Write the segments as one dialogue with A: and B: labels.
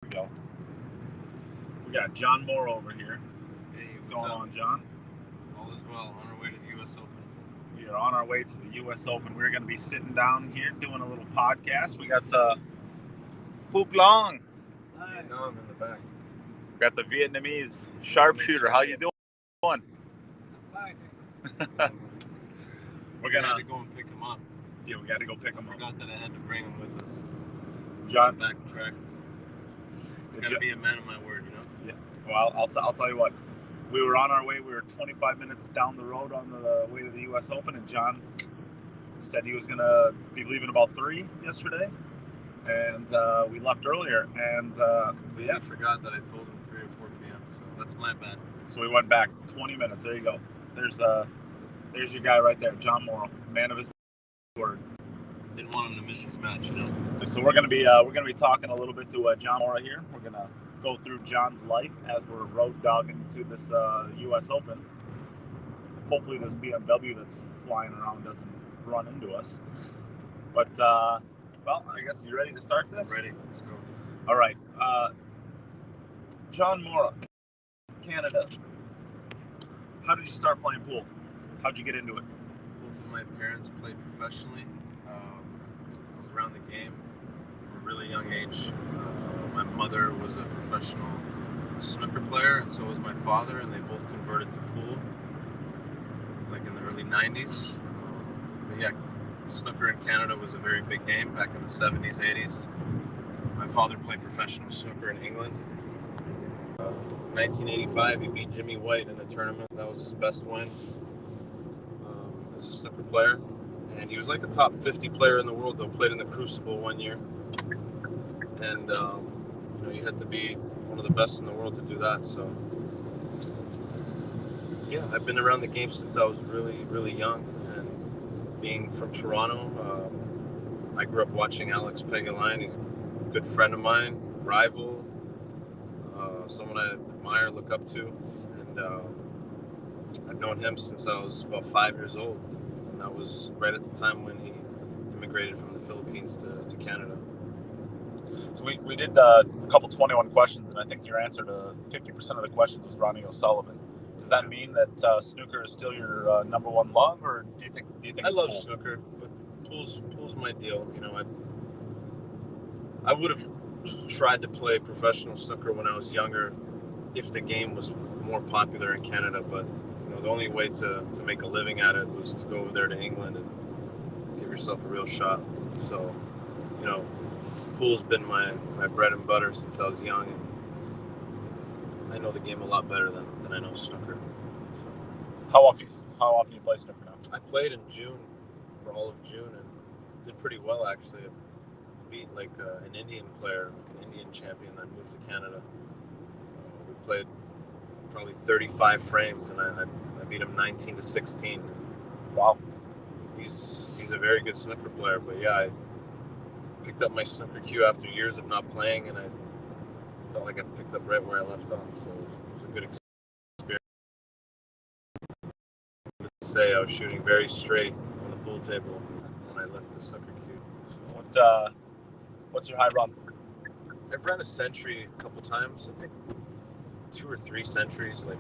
A: we go. We got John Morra over here.
B: Hey,
A: what's going on, John?
B: All is well. On our way to the U.S. Open.
A: We are on our way to the U.S. Open. We're going to be sitting down here doing a little podcast. We got Phuc Long.
B: Vietnam in the back.
A: We got the Vietnamese sharpshooter. How you doing?
C: I'm fine, thanks.
B: We had to go and pick him up.
A: Yeah, we got to go pick him
B: I
A: up.
B: forgot that I had to bring him with us.
A: John,
B: back track. Got to be a man of my word, you know.
A: Yeah. Well, I'll tell you what. We were on our way. We were 25 minutes down the road on the way to the U.S. Open, and John said he was going to be leaving about 3 yesterday, and we left earlier. And
B: I forgot that I told him 3 or 4 p.m. So that's my bad.
A: So we went back 20 minutes. There you go. There's your guy right there, John Morra, man of his word.
B: Didn't want him to miss his match, you know.
A: So we're gonna be talking a little bit to John Morra here. We're gonna go through John's life as we're road dogging to this U.S. Open. Hopefully this BMW that's flying around doesn't run into us. But well, I guess you ready to start this?
B: Ready. Let's go.
A: All right. John Morra, Canada. How did you start playing pool? How'd you get into it?
B: Both of my parents played professionally. I was around the game from a really young age. My mother was a professional snooker player, and so was my father, and they both converted to pool, like in the early 90s. But yeah, snooker in Canada was a very big game back in the 70s, 80s. My father played professional snooker in England. 1985, he beat Jimmy White in a tournament. That was his best win as a snooker player. And he was like a top 50 player in the world, though. Played in the Crucible one year. And, you had to be one of the best in the world to do that. So, yeah, I've been around the game since I was really, really young. And being from Toronto, I grew up watching Alex Pegulayan. He's a good friend of mine, rival, someone I admire, look up to. And I've known him since I was about 5 years old. And that was right at the time when he immigrated from the Philippines to Canada.
A: So we did a couple 21 questions, and I think your answer to 50% of the questions was Ronnie O'Sullivan. Does that mean that snooker is still your number one love, or do you think
B: I
A: it's
B: love
A: cool?
B: snooker, but pool's my deal. You know, I would have tried to play professional snooker when I was younger if the game was more popular in Canada, but the only way to make a living at it was to go over there to England and give yourself a real shot. So, pool's been my bread and butter since I was young, and I know the game a lot better than I know snooker. So,
A: How often you play snooker now?
B: I played in June, for all of June, and did pretty well actually. I beat like an Indian player, like an Indian champion that moved to Canada. We played probably 35 frames, and I beat him 19-16.
A: Wow.
B: He's a very good snooker player, but yeah, I picked up my snooker cue after years of not playing, and I felt like I picked up right where I left off, so it was a good experience. To say I was shooting very straight on the pool table when I left the snooker cue.
A: So what's your high run?
B: I've run a century a couple times. I think 2 or 3 centuries, like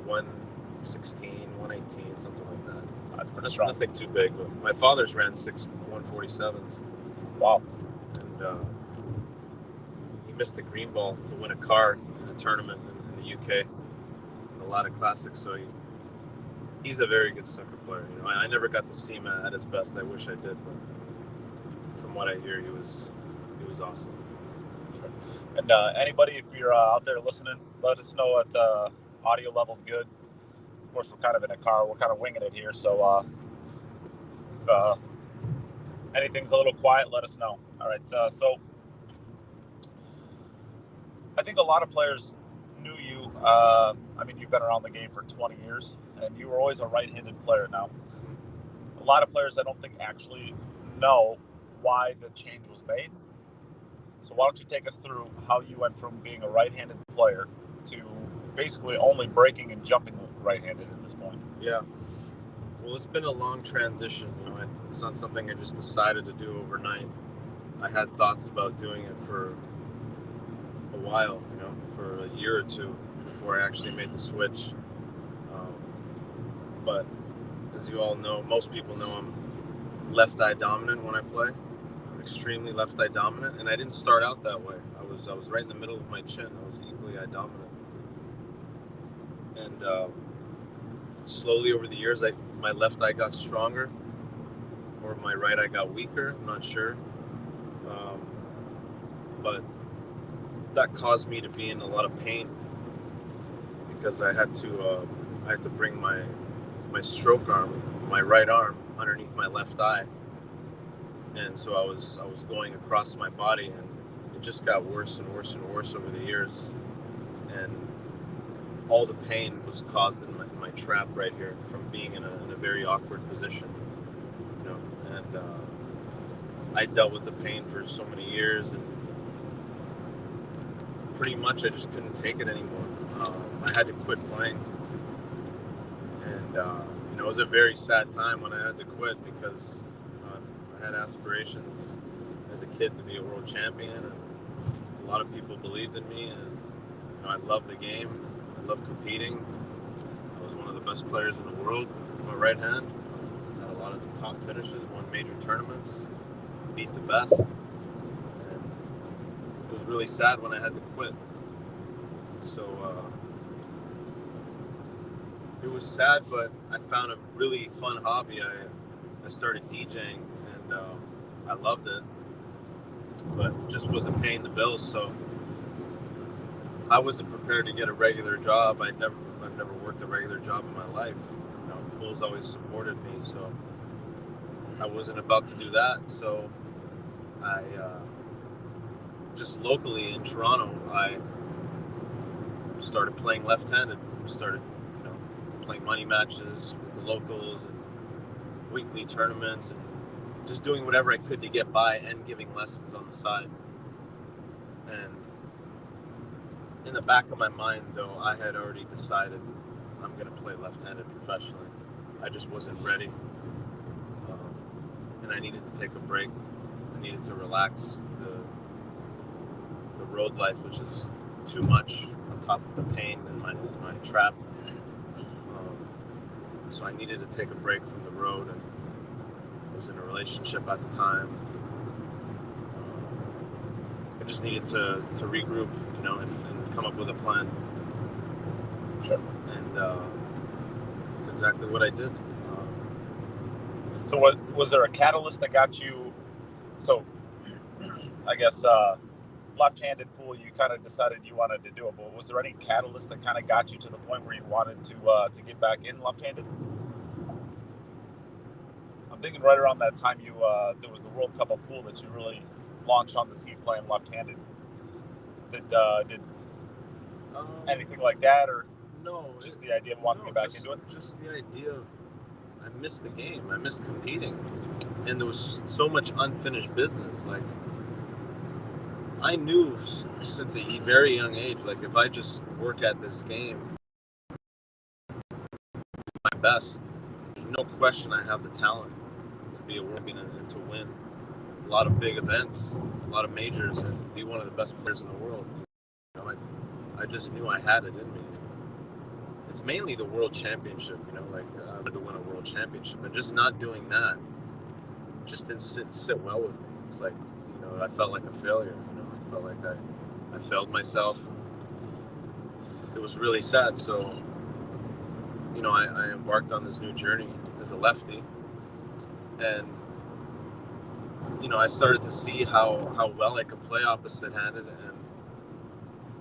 B: 116, 118, something like that.
A: That's pretty strong.
B: Nothing too big, but my father's ran 6 147s.
A: Wow.
B: And he missed the green ball to win a car in a tournament in the UK. A lot of classics, so he's a very good snooker player. I never got to see him at his best. I wish I did, but from what I hear, he was awesome.
A: Sure. And anybody, if you're out there listening, let us know what audio level's good. Of course, we're kind of in a car. We're kind of winging it here, so if anything's a little quiet, let us know. All right, so I think a lot of players knew you. You've been around the game for 20 years, and you were always a right-handed player. Now, a lot of players I don't think actually know why the change was made. So why don't you take us through how you went from being a right-handed player to basically only breaking and jumping right-handed at this point?
B: Yeah. Well, it's been a long transition. It's not something I just decided to do overnight. I had thoughts about doing it for while, for a year or two before I actually made the switch. But as you all know, most people know, I'm left eye dominant when I play. I'm extremely left eye dominant, and I didn't start out that way. I was right in the middle of my chin. I was equally eye dominant, and slowly over the years, my left eye got stronger, or my right eye got weaker. I'm not sure, but that caused me to be in a lot of pain because I had to bring my stroke arm, my right arm, underneath my left eye, and so I was going across my body, and it just got worse and worse and worse over the years, and all the pain was caused in my trap right here from being in a very awkward position, and I dealt with the pain for so many years, and pretty much I just couldn't take it anymore. I had to quit playing, and it was a very sad time when I had to quit because I had aspirations as a kid to be a world champion, and a lot of people believed in me, and I love the game. I love competing. I was one of the best players in the world with my right hand. Had a lot of the top finishes, won major tournaments, beat the best, and it was really sad when I had to quit. So it was sad, but I found a really fun hobby. I started DJing, and I loved it, but it just wasn't paying the bills. So I wasn't prepared to get a regular job. I've never worked a regular job in my life. Pool's always supported me, so I wasn't about to do that. So I just locally in Toronto, I started playing left-handed. Started playing money matches with the locals and weekly tournaments, and just doing whatever I could to get by and giving lessons on the side. And in the back of my mind, though, I had already decided I'm going to play left-handed professionally. I just wasn't ready, and I needed to take a break. I needed to relax. The road life was just too much on top of the pain and my trap. So I needed to take a break from the road, and I was in a relationship at the time. I just needed to regroup, and come up with a plan.
A: Sure.
B: And that's exactly what I did.
A: So what was there a catalyst that got you? So I guess left-handed pool, you kind of decided you wanted to do it, but was there any catalyst that kind of got you to the point where you wanted to get back in left-handed? I'm thinking right around that time there was the World Cup of Pool that you really launched on the scene playing left-handed. Did anything like that, or
B: no?
A: Just the idea of wanting to get back into it.
B: Just the idea of I missed the game. I missed competing, and there was so much unfinished business. Like I knew since a very young age, like if I just work at this game my best, there's no question I have the talent to be a world champion and to win a lot of big events, a lot of majors, and be one of the best players in the world. I just knew I had it in me. It's mainly the world championship, like I wanted to win a world championship, and just not doing that just didn't sit well with me. It's like, I felt like a failure. I felt like I failed myself. It was really sad. So, I embarked on this new journey as a lefty, and I started to see how well I could play opposite-handed, and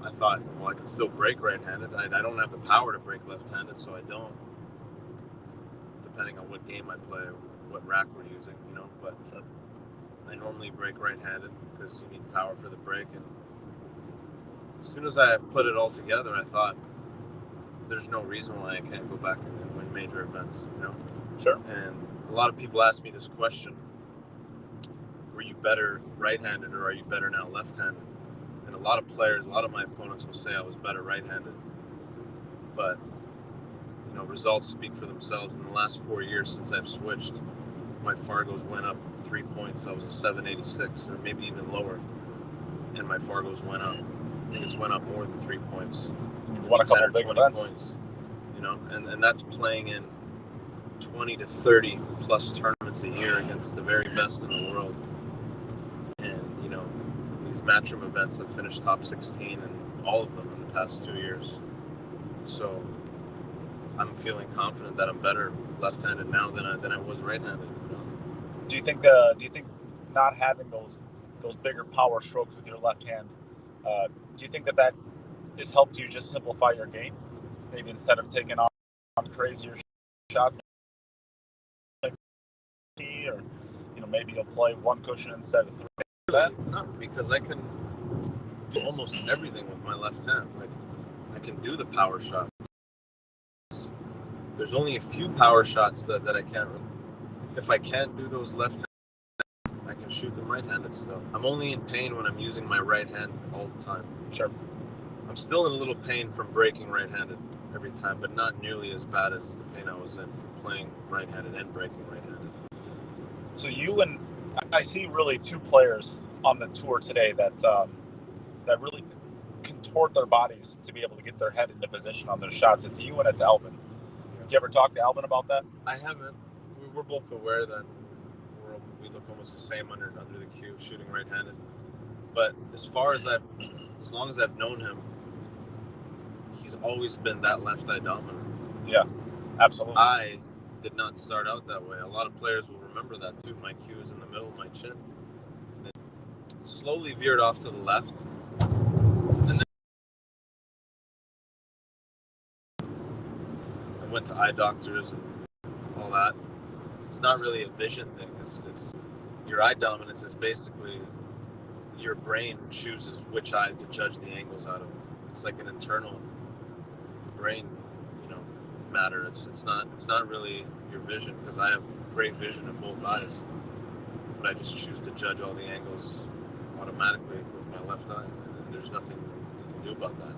B: I thought, well, I can still break right-handed. I don't have the power to break left-handed, so I don't, depending on what game I play, what rack we're using, but I normally break right-handed because you need power for the break. And as soon as I put it all together, I thought, there's no reason why I can't go back and win major events,
A: Sure.
B: And a lot of people ask me this question: were you better right-handed, or are you better now left-handed? And a lot of my opponents will say I was better right-handed. But, results speak for themselves. In the last 4 years since I've switched, my Fargos went up 3 points. I was a 786, or maybe even lower, and my Fargos went up. think it's went up more than 3 points.
A: You've won a
B: 10
A: couple
B: or
A: big
B: 20
A: events.
B: points, you know, and that's playing in 20 to 30 plus tournaments a year against the very best in the world. And, you know, these Matchroom events have finished top 16 in all of them in the past 2 years. So I'm feeling confident that I'm better left-handed now than I was right-handed. You know?
A: Do you think not having those bigger power strokes with your left hand, do you think that has helped you just simplify your game? Maybe instead of taking on crazier shots, or, you know, maybe you'll play one cushion instead of three.
B: No, because I can do almost everything with my left hand. Like, I can do the power shots. There's only a few power shots that I can't. If I can't do those left hand, I can shoot them right-handed still. I'm only in pain when I'm using my right hand all the time.
A: Sure.
B: I'm still in a little pain from breaking right-handed every time, but not nearly as bad as the pain I was in from playing right-handed and breaking right-handed.
A: So you and I see really two players on the tour today that really contort their bodies to be able to get their head into position on their shots. It's you and it's Albin. Yeah. Did you ever talk to Albin about that?
B: I haven't. We're both aware that we look almost the same under the cue, shooting right-handed. But as long as I've known him, he's always been that left eye dominant.
A: Yeah, absolutely.
B: I did not start out that way. A lot of players will remember that too. My cue is in the middle of my chin. And it slowly veered off to the left. And then I went to eye doctors and all that. It's not really a vision thing. It's your eye dominance is basically your brain chooses which eye to judge the angles out of. It's like an internal brain, you know, matter. It's not really your vision, because I have great vision in both eyes, but I just choose to judge all the angles automatically with my left eye, and there's nothing you can do about that.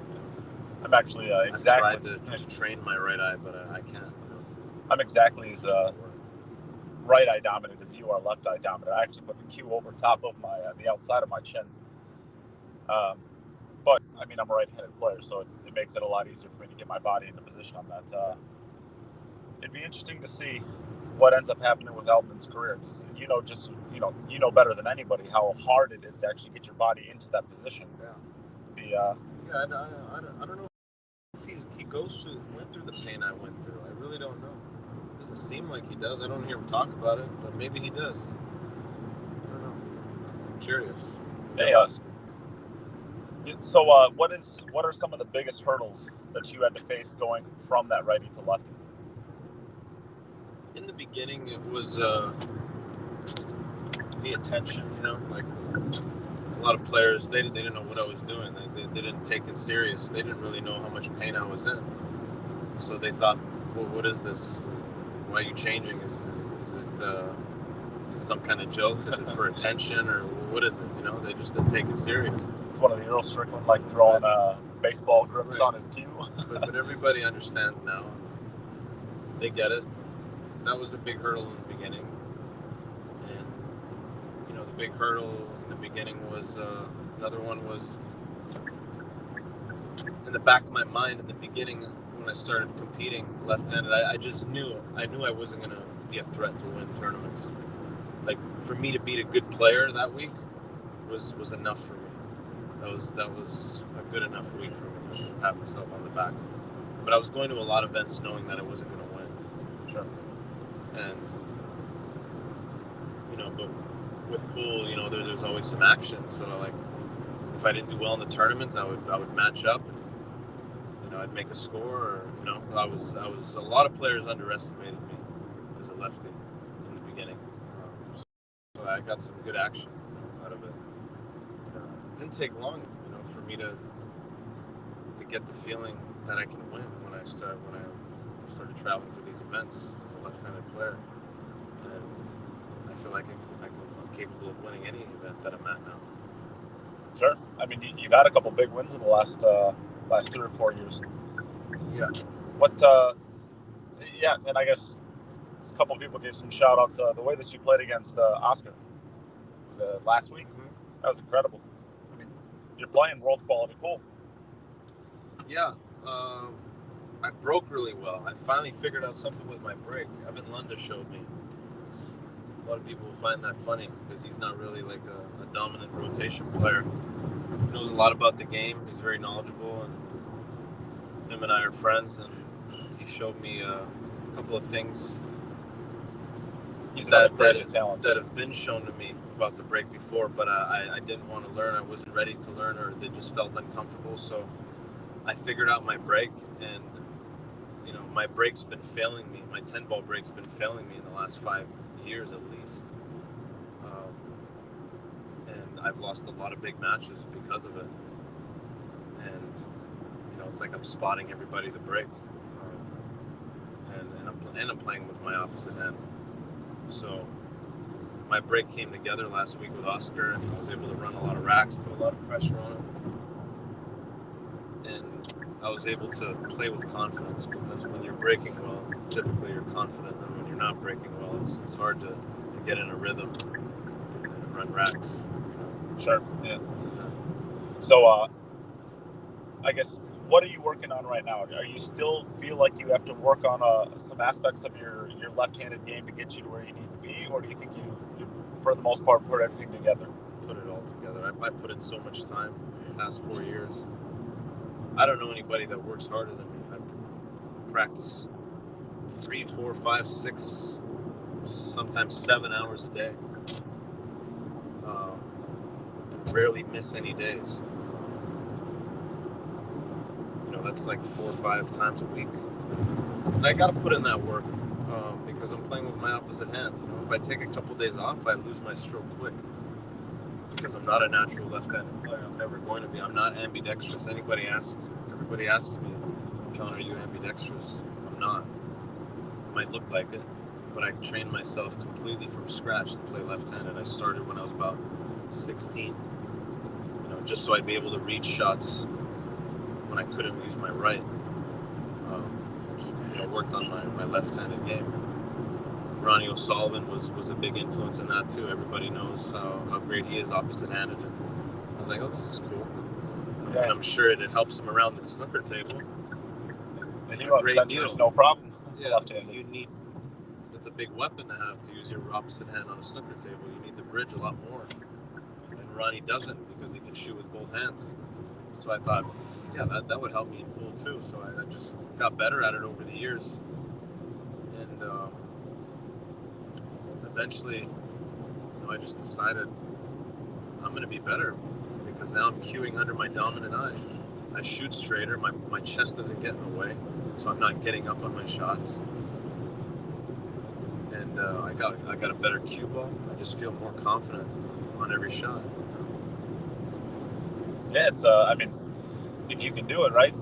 A: I'm actually exactly.
B: I've tried to just train my right eye, but I can't. You know?
A: I'm exactly as right eye dominant as you are left eye dominant. I actually put the cue over top of my the outside of my chin. But I mean, I'm a right-handed player, so it makes it a lot easier for me to get my body into position on that. It'd be interesting to see what ends up happening with Albin's career. You know better than anybody how hard it is to actually get your body into that position.
B: Yeah. I don't know if he went through the pain I went through. I really don't know. It doesn't seem like he does. I don't hear him talk about it, but maybe he does. I don't know. I'm curious.
A: Hey, so what are some of the biggest hurdles that you had to face going from that righty to lefty?
B: In the beginning, it was the attention. You know, like a lot of players, they didn't know what I was doing. They didn't take it serious. They didn't really know how much pain I was in. So they thought, well, what is this? Why are you changing? Is it some kind of joke? Is it for attention, or what is it? You know, they just didn't take it serious.
A: It's one of the Earl Strickland, like throwing baseball grips on his cue.
B: but everybody understands now. They get it. That was a big hurdle in the beginning. And, you know, the big hurdle in the beginning was, another one was, in the back of my mind in the beginning, when I started competing left-handed, I just knew I wasn't going to be a threat to win tournaments. Like, for me to beat a good player that week was enough for me. That was a good enough week for me to pat myself on the back. But I was going to a lot of events knowing that I wasn't going to win.
A: Sure.
B: And, you know, but with pool, you know, there's always some action. So, like, if I didn't do well in the tournaments, I would match up and, you know, I'd make a score. Or, you know, a lot of players underestimated me as a lefty in the beginning. So I got some good action, you know, out of it. It didn't take long, you know, for me to get the feeling that I can win when I started started traveling to these events as a left-handed player, and I feel like I'm capable of winning any event that I'm at now.
A: Sure. I mean, you've had a couple big wins in the last 3 or 4 years.
B: Yeah.
A: Yeah, and I guess a couple of people gave some shout-outs. The way that you played against Oscar, was it last week?
B: Mm-hmm.
A: That was incredible. I mean, you're playing world quality pool.
B: Yeah. I broke really well. I finally figured out something with my break. Evan Lunda showed me. A lot of people will find that funny because he's not really like a dominant rotation player. He knows a lot about the game. He's very knowledgeable, and him and I are friends. And he showed me a couple of things that have been shown to me about the break before, but I didn't want to learn. I wasn't ready to learn, or they just felt uncomfortable. So I figured out my break, and my break's been failing me. My 10-ball break's been failing me in the last 5 years at least. And I've lost a lot of big matches because of it. And, it's like I'm spotting everybody to break. And I'm playing with my opposite hand. So my break came together last week with Oscar, and I was able to run a lot of racks, put a lot of pressure on him. And I was able to play with confidence, because when you're breaking well, typically you're confident, and when you're not breaking well, it's hard to get in a rhythm and run racks.
A: Sure. Yeah. So, I guess, what are you working on right now? Are you still feel like you have to work on some aspects of your left-handed game to get you to where you need to be, or do you think you for the most part, put everything together?
B: Put it all together. I put in so much time in the past 4 years. I don't know anybody that works harder than me. I practice 3, 4, 5, 6, sometimes 7 hours a day. And rarely miss any days. That's like 4 or 5 times a week. And I got to put in that work because I'm playing with my opposite hand. If I take a couple days off, I lose my stroke quick, because I'm not a natural left-handed player. I'm never going to be. I'm not ambidextrous. Everybody asks me, John, are you ambidextrous? I'm not. I might look like it, but I trained myself completely from scratch to play left-handed. I started when I was about 16, just so I'd be able to reach shots when I couldn't use my right. Just worked on my left-handed game. Ronnie O'Sullivan was a big influence in that too. Everybody knows how great he is opposite-handed. And I was like, oh, this is cool. Yeah. And I'm sure it helps him around the snooker table.
A: And he runs centuries, no problem.
B: Yeah, left-handed. It's a big weapon to have, to use your opposite hand on a snooker table. You need the bridge a lot more. And Ronnie doesn't, because he can shoot with both hands. So I thought, yeah, that would help me in pool too. So I just got better at it over the years. And eventually, I just decided I'm going to be better, because now I'm cueing under my dominant eye. I shoot straighter. My chest doesn't get in the way, so I'm not getting up on my shots. And I got a better cue ball. I just feel more confident on every shot.
A: Yeah, it's if you can do it right.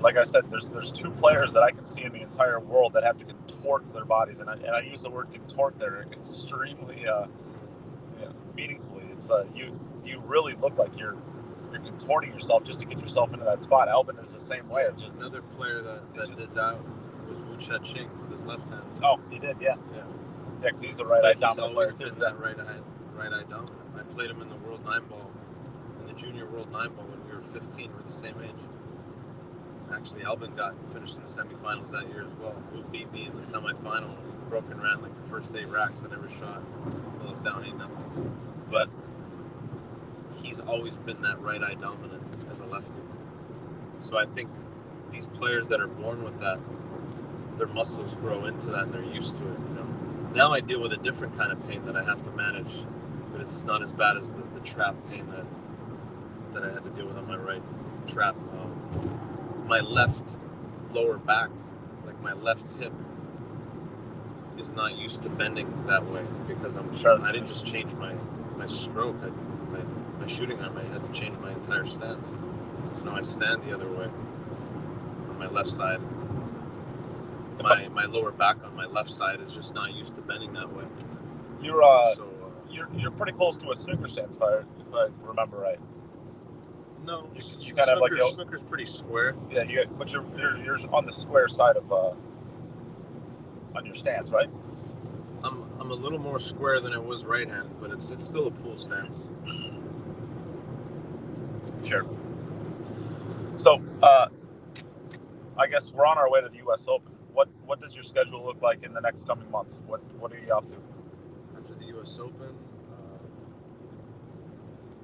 A: Like I said, there's 2 players that I can see in the entire world that have to contort their bodies, and I use the word contort there extremely meaningfully. It's you really look like you're contorting yourself just to get yourself into that spot. Albin is the same way.
B: Just another player that did that was Wu Cheng with his left hand.
A: Oh, he did, yeah. Yeah, because he's the right-eye dominant player too.
B: He's always been that right-eye dominant. I played him in the World 9-ball, in the Junior World 9-ball when we were 15. We're the same age. Actually, Albin finished in the semifinals that year as well. Wu beat me in the semifinal. We broke and ran like the first 8 racks. I never shot. I was down 8-0. But he's always been that right-eye dominant as a lefty. So I think these players that are born with that, their muscles grow into that and they're used to it. Now I deal with a different kind of pain that I have to manage, but it's not as bad as the trap pain that I had to deal with on my right trap. My left lower back, like my left hip, is not used to bending that way, because I didn't just change my stroke. My shooting arm, I had to change my entire stance. So now I stand the other way on my left side. My lower back on my left side is just not used to bending that way.
A: You're pretty close to a snooker stance, if I remember right.
B: No,
A: you kind of like
B: snooker's pretty square.
A: Yeah, but you're on the square side of on your stance, right?
B: I'm a little more square than I was right-handed, but it's still a pool stance.
A: Sure. So, I guess we're on our way to the U.S. Open. What does your schedule look like in the next coming months? What are you off to?
B: After the U.S. Open,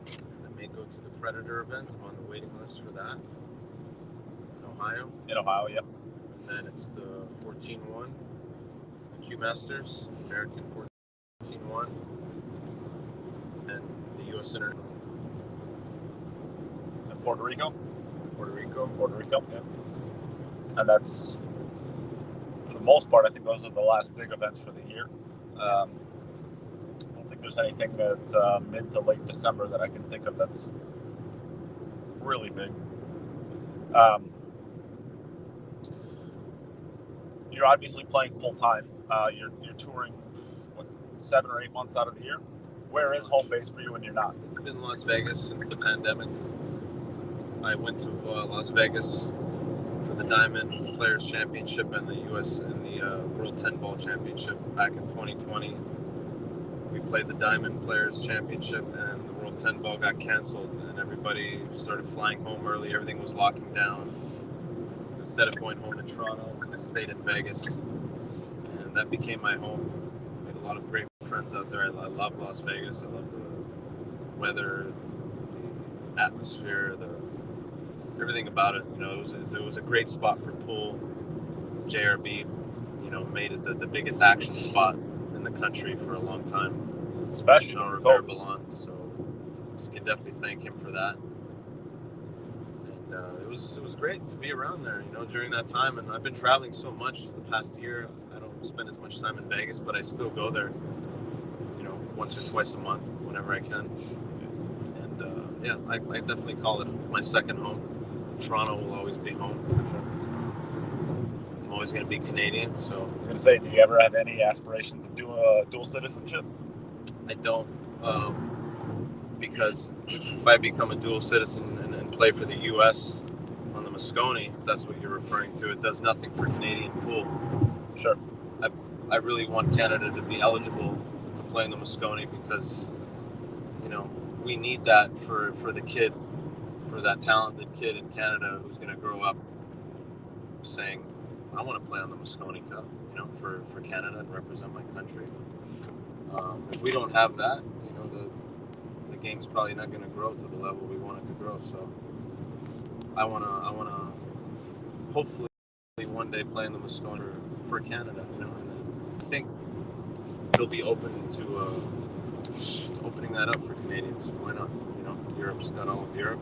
B: I may go to the Federer event. I'm on the waiting list for that in Ohio.
A: In Ohio, yep.
B: And then it's the 14-1, the Q Masters, American 14-1, and the U.S. International.
A: In Puerto Rico?
B: Puerto Rico,
A: yeah. And that's, for the most part, I think those are the last big events for the year. I don't think there's anything at mid to late December that I can think of that's really big. You're obviously playing full time. You're touring 7 or 8 months out of the year. Where is home base for you when you're not?
B: It's been Las Vegas since the pandemic. I went to Las Vegas for the Diamond Players Championship and the U.S. and the World 10 Ball Championship back in 2020. We played the Diamond Players Championship and the World 10 Ball got canceled and everybody started flying home early. Everything was locking down. Instead of going home in Toronto, I stayed in Vegas, and that became my home. I made a lot of great friends out there. I love Las Vegas. I love the weather, the atmosphere, everything about it. You know, it was a great spot for pool. JRB, you know, made it the biggest action spot in the country for a long time,
A: especially
B: Rivera Ballon. So you can definitely thank him for that. It was great to be around there, you know, during that time. And I've been traveling so much the past year. I don't spend as much time in Vegas, but I still go there, you know, once or twice a month whenever I can. And yeah, I definitely call it my second home. Toronto will always be home. I'm always going to be Canadian. So I was
A: going to say, do you ever have any aspirations of doing dual citizenship?
B: I don't, because if I become a dual citizen and play for the U.S. on the Moscone, if that's what you're referring to, it does nothing for Canadian pool.
A: Sure.
B: I really want Canada to be eligible to play in the Moscone because, you know, we need that for the kid, for that talented kid in Canada who's going to grow up saying, I want to play on the Moscone Cup, you know, for Canada and represent my country. If we don't have that, you know, the game's probably not going to grow to the level we want it to grow. So I want to hopefully one day play in the Moscone for Canada, you know, and I think they'll be open to opening that up for Canadians. Why not? You know, Europe's got all of Europe.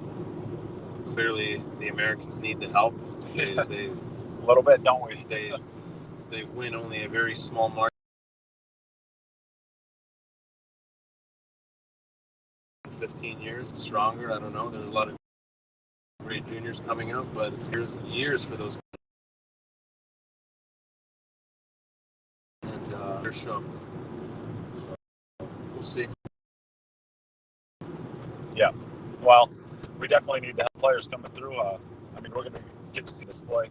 B: Clearly, the Americans need the help. They
A: a little bit, don't we?
B: They win only a very small margin. 15 years stronger. I don't know. There's a lot of great juniors coming up, but it's years for those. And their show. So we'll see.
A: Yeah. Well, we definitely need to have players coming through. I mean, we're going to get to see display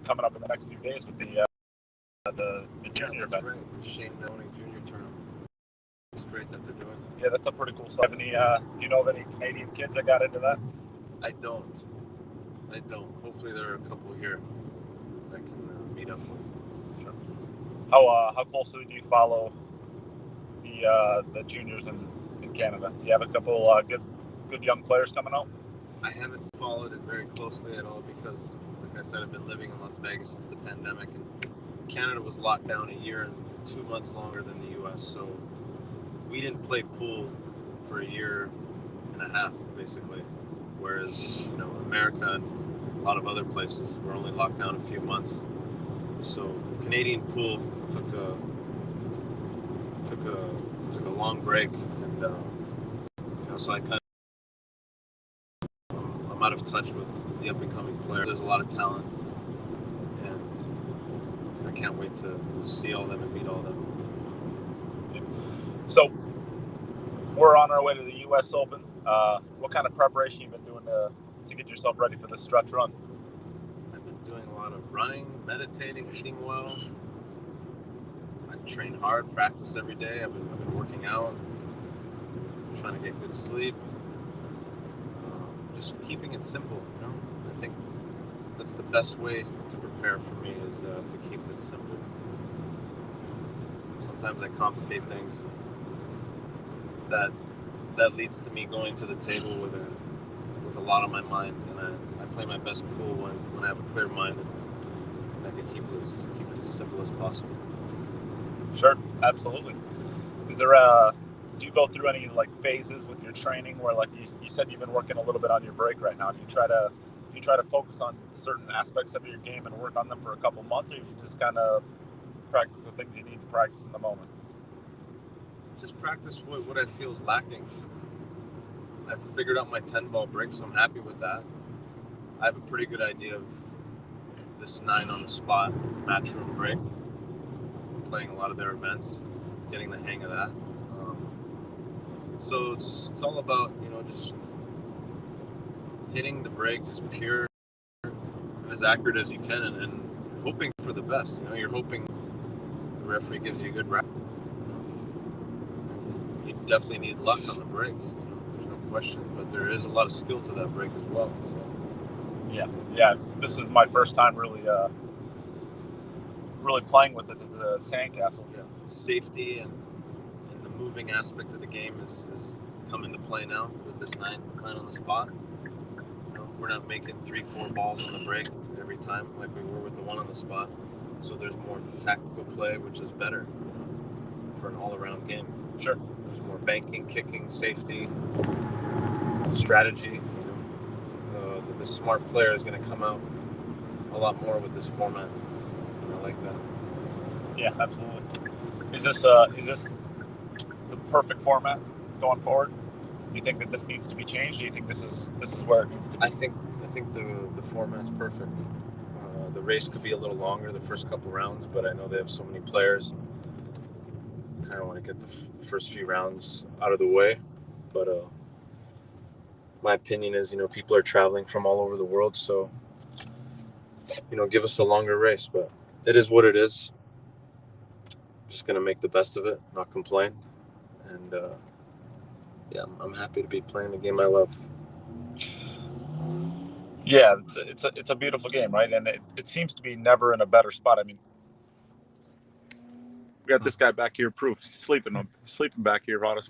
A: coming up in the next few days with the junior event.
B: Right. Shane owning junior tournament. It's great that they're doing that.
A: Yeah, that's a pretty cool stuff. Do you know of any Canadian kids that got into that?
B: I don't. Hopefully there are a couple here I can meet up with.
A: Sure. How closely do you follow the juniors in Canada? Do you have a couple good young players coming out?
B: I haven't followed it very closely at all because, like I said, I've been living in Las Vegas since the pandemic, and Canada was locked down a year and 2 months longer than the U.S., so we didn't play pool for a year and a half, basically, whereas, you know, America and a lot of other places were only locked down a few months. So Canadian pool took a long break, and you know, so I'm out of touch with the up and coming player. There's a lot of talent, and I can't wait to see all of them and meet all of them.
A: So we're on our way to the U.S. Open. What kind of preparation you've been doing to get yourself ready for this stretch run?
B: I've been doing a lot of running, meditating, eating well. I train hard, practice every day. I've been working out, trying to get good sleep. just keeping it simple. I think that's the best way to prepare for me is to keep it simple. Sometimes I complicate things. That leads to me going to the table with a lot on my mind, and I play my best pool when I have a clear mind and I can keep it as simple as possible.
A: Sure, absolutely. Is there do you go through any like phases with your training where, like you said, you've been working a little bit on your break right now? Do you try to focus on certain aspects of your game and work on them for a couple months, or you just kind of practice the things you need to practice in the moment?
B: Just practice what I feel is lacking. I've figured out my 10-ball break, so I'm happy with that. I have a pretty good idea of this 9 on the spot matchroom break. Playing a lot of their events, getting the hang of that. So it's all about just hitting the break as pure and as accurate as you can, and hoping for the best. You're hoping the referee gives you a good rap. You definitely need luck on the break. There's no question, but there is a lot of skill to that break as well. So.
A: Yeah. This is my first time really playing with it as a sandcastle.
B: Yeah. Safety and the moving aspect of the game is come into play now with this 9 on the spot. We're not making 3-4 balls on the break every time like we were with the 1 on the spot. So there's more tactical play, which is better for an all-around game.
A: Sure.
B: There's more banking, kicking, safety, strategy. The smart player is going to come out a lot more with this format. I like that.
A: Yeah, absolutely. Is this the perfect format going forward? Do you think that this needs to be changed? Do you think this is where it needs to be?
B: I think the format's perfect. The race could be a little longer the first couple rounds, but I know they have so many players. I kind of want to get the first few rounds out of the way. But my opinion is, people are traveling from all over the world, so give us a longer race. But it is what it is. Just gonna make the best of it, not complain, and I'm happy to be playing the game I love.
A: Yeah, it's a beautiful game, right? And it seems to be never in a better spot. I mean, we got this guy back here, proof, sleeping back here on us.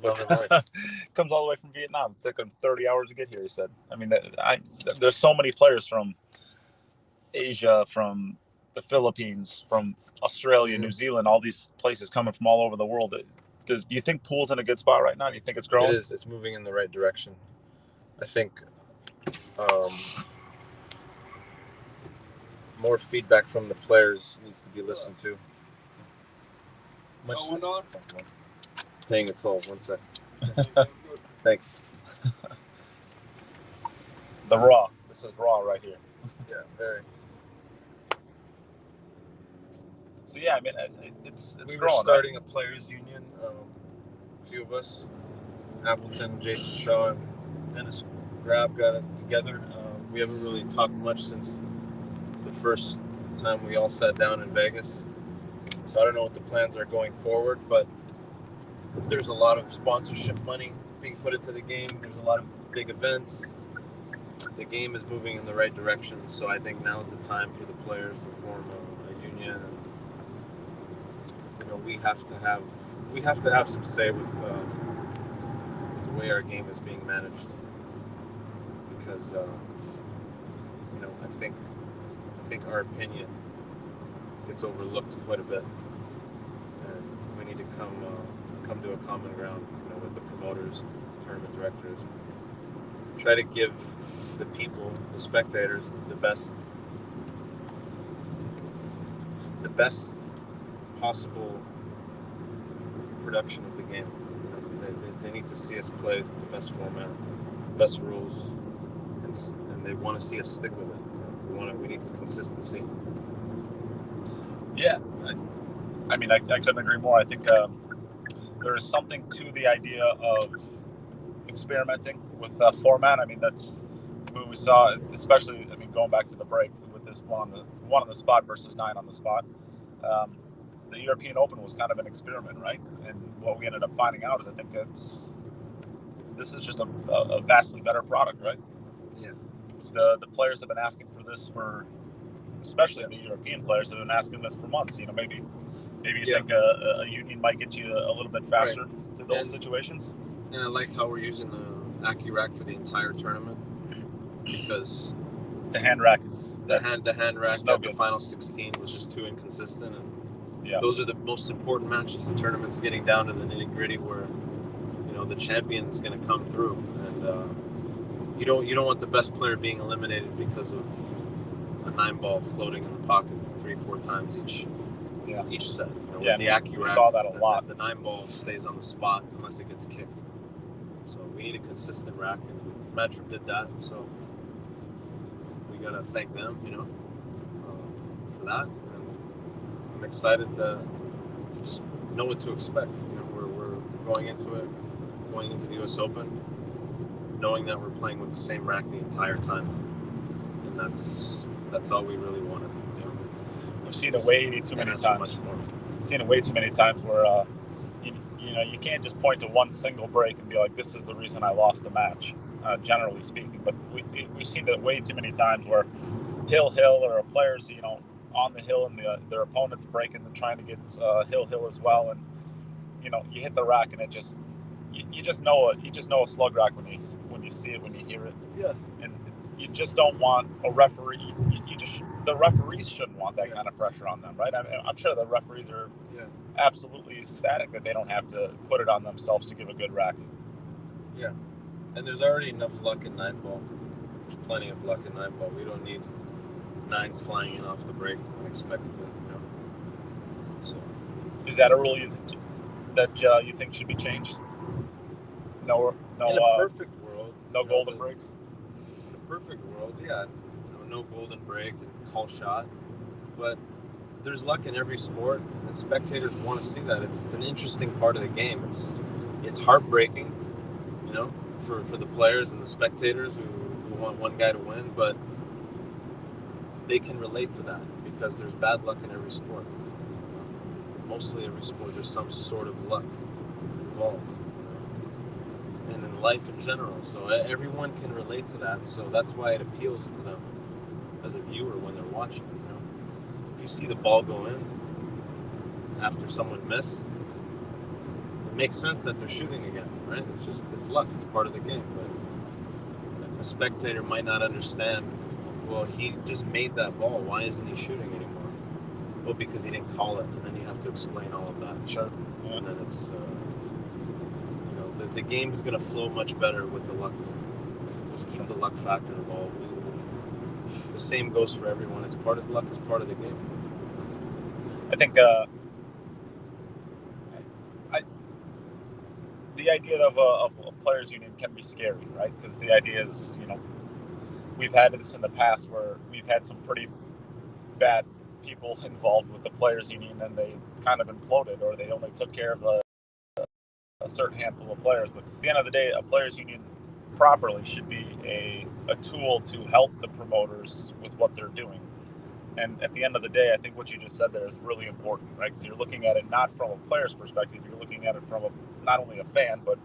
A: Comes all the way from Vietnam. It took him 30 hours to get here, he said. I mean, there's so many players from Asia, from the Philippines, from Australia, New Zealand, all these places coming from all over the world. Do you think pool's in a good spot right now? Do you think it's growing?
B: It is. It's moving in the right direction. I think more feedback from the players needs to be listened to.
C: Going on?
B: Paying a toll. 1 sec. Thanks.
A: The raw. This is raw right here.
B: Yeah, very.
A: So yeah, I mean, it's
B: we
A: growing.
B: Were starting a players union. A few of us, Appleton, Jason Shaw, and Dennis Grab got it together. We haven't really talked much since the first time we all sat down in Vegas. So I don't know what the plans are going forward, but there's a lot of sponsorship money being put into the game. There's a lot of big events. The game is moving in the right direction, so I think now's the time for the players to form a union. And, we have to have some say with the way our game is being managed, because I think our opinion gets overlooked quite a bit, and we need to come to a common ground, with the promoters, tournament directors. Try to give the people, the spectators, the best possible production of the game. They need to see us play the best format, best rules, and they want to see us stick with it. We need consistency.
A: Yeah, I mean, I couldn't agree more. I think there is something to the idea of experimenting with format. I mean, that's what we saw, especially, I mean, going back to the break with this one on the spot versus 9 on the spot. The European Open was kind of an experiment, right? And what we ended up finding out is I think this is just a vastly better product, right?
B: Yeah.
A: The players have been asking for this for, especially the European players have been asking this for months. Maybe you think a union might get you a little bit faster to those situations.
B: And I like how we're using the Accu rack for the entire tournament, because
A: the hand rack is
B: the hand rack at the final 16 was just too inconsistent, and those are the most important matches of the tournament's getting down to the nitty gritty where the champion's going to come through, and you don't want the best player being eliminated because of a 9-ball floating in the pocket 3-4 times each set. With the Accu rack,
A: saw that a lot.
B: The 9-ball stays on the spot unless it gets kicked. So we need a consistent rack, and Matchup did that. So we gotta thank them, for that. And I'm excited to just know what to expect. We're going into the U.S. Open, knowing that we're playing with the same rack the entire time, and that's all we really wanted.
A: We've seen it way too many times. Seen it way too many times where you can't just point to one single break and be like, this is the reason I lost the match, generally speaking. But we've seen it way too many times where hill or a player's on the hill and their opponent's breaking and trying to get hill as well, and you hit the rack and it just you just know a slug rack when you see it, when you hear it.
B: Yeah.
A: And you just don't want a referee. The referees shouldn't want that kind of pressure on them, right? I'm sure the referees are absolutely ecstatic that they don't have to put it on themselves to give a good rack.
B: Yeah, and there's already enough luck in 9-ball. There's plenty of luck in 9-ball. We don't need 9s flying in off the break unexpectedly. So, is
A: that a rule that you think should be changed? No.
B: In a perfect world,
A: no golden breaks.
B: In a perfect world, no golden break and call shot, but there's luck in every sport, and spectators want to see that. It's an interesting part of the game. It's heartbreaking, for the players and the spectators who want one guy to win, but they can relate to that because there's bad luck in every sport. Mostly every sport, there's some sort of luck involved, and in life in general. So everyone can relate to that. So that's why it appeals to them as a viewer when they're watching. If you see the ball go in after someone missed, it makes sense that they're shooting again, right? It's luck. It's part of the game. But a spectator might not understand. Well, he just made that ball. Why isn't he shooting anymore? Well, because he didn't call it, and then you have to explain all of that.
A: Sure.
B: Yeah. And then it's the game is going to flow much better with the luck. Just keep the luck factor involved. The same goes for everyone. It's part of luck. Is part of the game.
A: I think the idea of a players' union can be scary, right? Because the idea is, we've had this in the past where we've had some pretty bad people involved with the players' union, and they kind of imploded, or they only took care of a certain handful of players. But at the end of the day, a players' union properly should be a tool to help the promoters with what they're doing. And at the end of the day, I think what you just said there is really important, right? Because you're looking at it not from a player's perspective, you're looking at it from not only a fan, but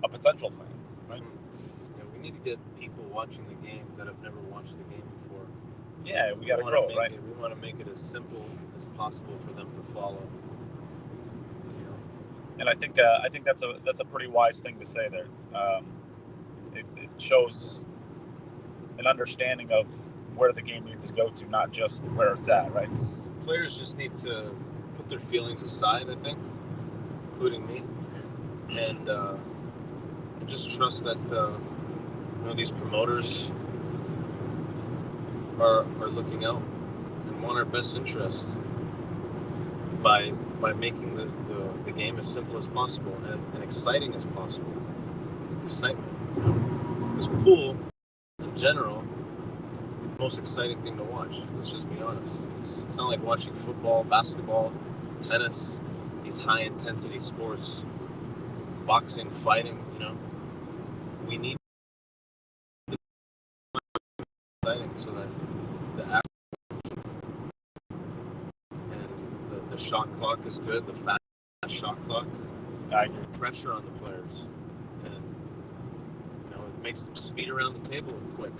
A: a potential fan, right?
B: Yeah, we need to get people watching the game that have never watched the game before.
A: Yeah, we got to grow, right?
B: We want to make it as simple as possible for them to follow.
A: And I think that's a pretty wise thing to say there. It shows an understanding of where the game needs to go to, not just where it's at, right?
B: Players just need to put their feelings aside, I think, including me, and just trust that these promoters are looking out and want our best interests by making the game as simple as possible and exciting as possible. Excitement. Because pool, in general, the most exciting thing to watch. Let's just be honest. It's not like watching football, basketball, tennis, these high-intensity sports, boxing, fighting, We need exciting so that the average and the shot clock is good, the fast shot clock.
A: I agree.
B: Pressure on the players. And, makes them speed around the table quick.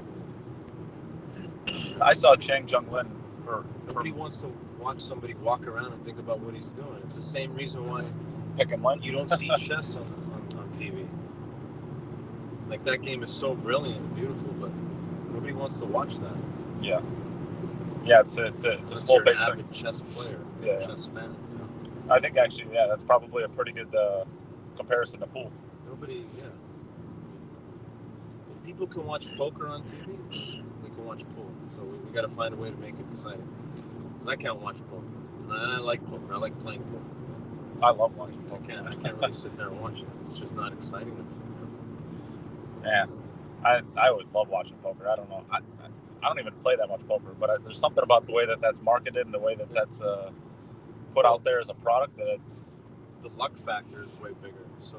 A: I saw Chang Jung Lin for
B: Nobody wants to watch somebody walk around and think about what he's doing. It's the same reason why
A: pick and win.
B: you don't see chess on TV. Like, that game is so brilliant and beautiful, but nobody wants to watch that.
A: Yeah. Yeah, it's a slow paced thing.
B: Avid chess player, chess fan. You know?
A: I think actually, that's probably a pretty good comparison to pool.
B: Nobody, If people can watch poker on TV, they can watch pool. So we got to find a way to make it exciting. Because I can't watch poker, and I like poker. I like playing poker.
A: I love watching poker.
B: I can't really sit there and watch it. It's just not exciting to me.
A: Yeah, I always love watching poker. I don't know. I don't even play that much poker, but there's something about the way that's marketed and the way that's put out there as a product that it's...
B: The luck factor is way bigger, so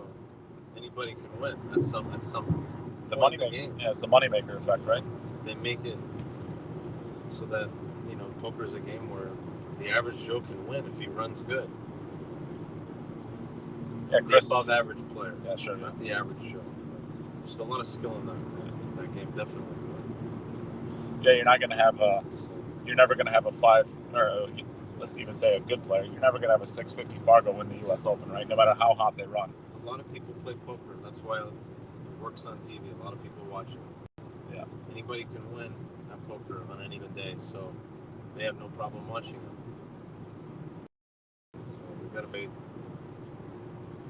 B: anybody can win. That's some
A: the money maker. Yeah, it's the money maker effect, right?
B: They make it so that poker is a game where the average Joe can win if he runs good.
A: Yeah, Chris,
B: the above average player.
A: Yeah, sure.
B: Not the average Joe. There's a lot of skill in that game, definitely.
A: Yeah, you're not going to have you're never going to have a 5, or let's even say a good player. You're never going to have a 650 Fargo win the U.S. Open, right? No matter how hot they run.
B: A lot of people play poker. That's why it works on TV. A lot of people watch it.
A: Yeah.
B: Anybody can win at poker on any given day, so they have no problem watching it. So we've got to fight